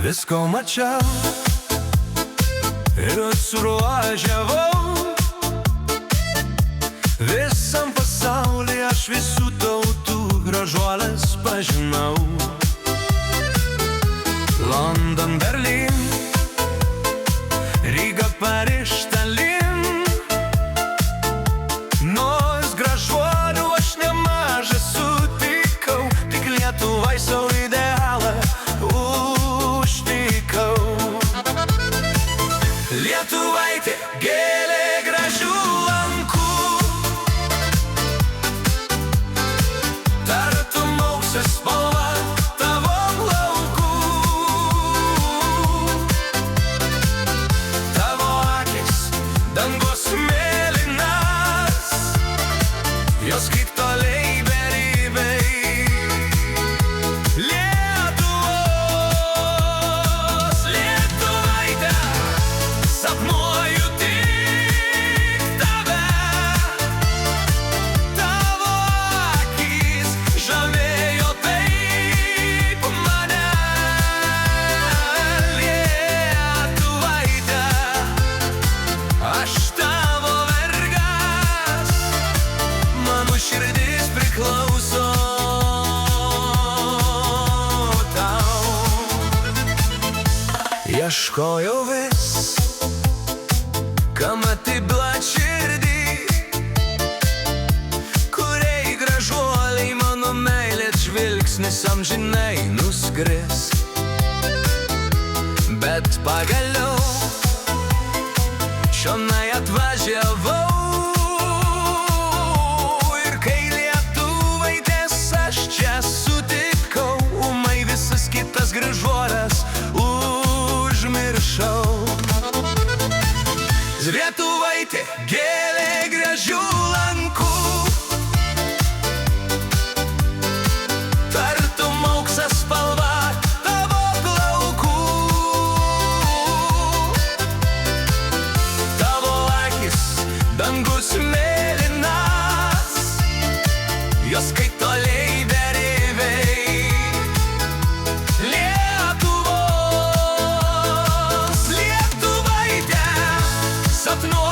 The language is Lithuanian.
Visko mačiau ir suruožiavau visam pasaulyje, aš visų tautų gražuoles pažinau. London, Berlin, Ryga, Paryž, Talin. Nors gražuolių aš nemažai sutikau, tik Lietuvai savo idealą užtikau. Lietuvaitė, gėlė gražių lankų, tartum auksės spalva tavo plaukų. Tavo akis, dangus mėlynas, jos kaip toliai beribiai. Sapnuoju tik tave, tavo akys žavėjo taip mane. Lietuvaite, aš tavo vergas, mano širdis priklauso tau. Ieškojau vis, kam atiduot širdį, kuriai gražuoliai mano meilės žvilgsnis amžinai nuskris. Bet pagaliau čionai atvažiavau, ir kai lietuvaitės aš čia sutikau, ūmai visas kitas gražuoles užmiršau. Lietuvaitė, gėlė gražių lankų, tartum auksės spalva tavo plaukų. Tavo akis, dangus mėlynas, jos kaip toliai beribiai. Lietuvaitė, sapnuoju